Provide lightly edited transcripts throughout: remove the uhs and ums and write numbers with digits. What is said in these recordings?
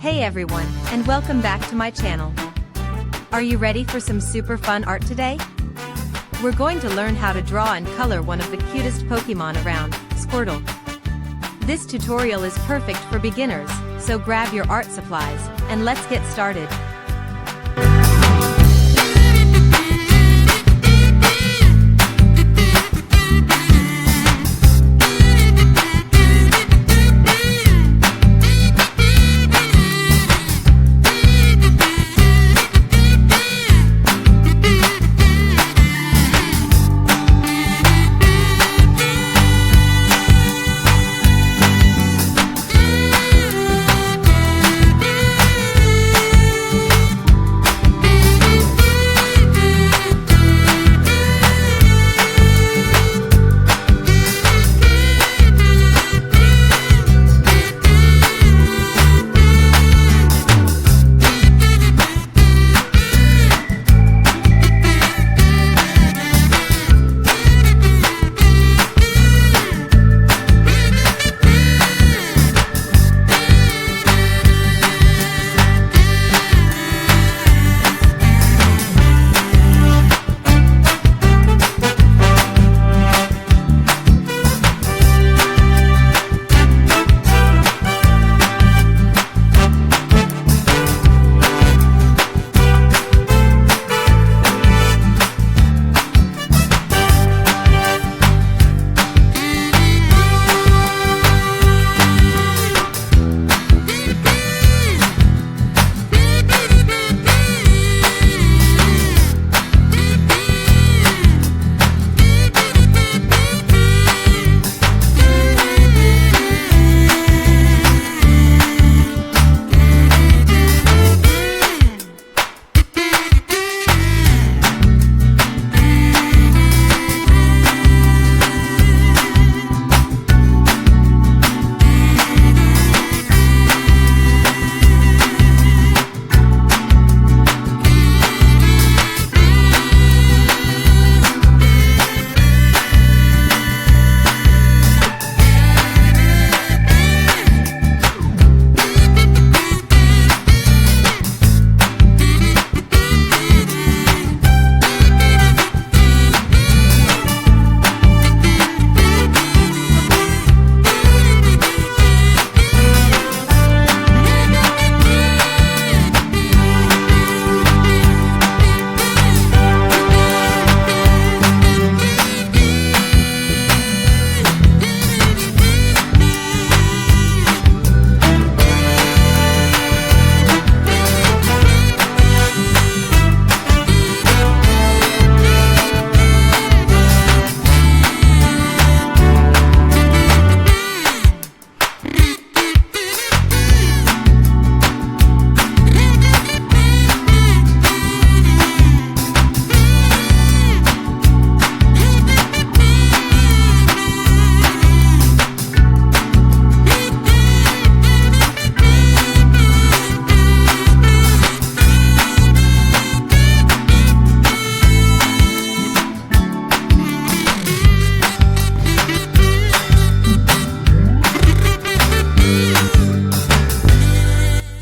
Hey everyone, and welcome back to my channel. Are you ready for some super fun art today? We're going to learn how to draw and color one of the cutest Pokémon around, Squirtle. This tutorial is perfect for beginners, so grab your art supplies, and let's get started.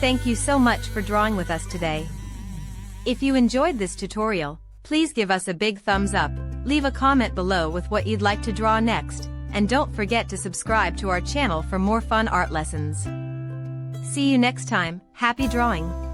Thank you so much for drawing with us today. If you enjoyed this tutorial, please give us a big thumbs up, leave a comment below with what you'd like to draw next, and don't forget to subscribe to our channel for more fun art lessons. See you next time, happy drawing!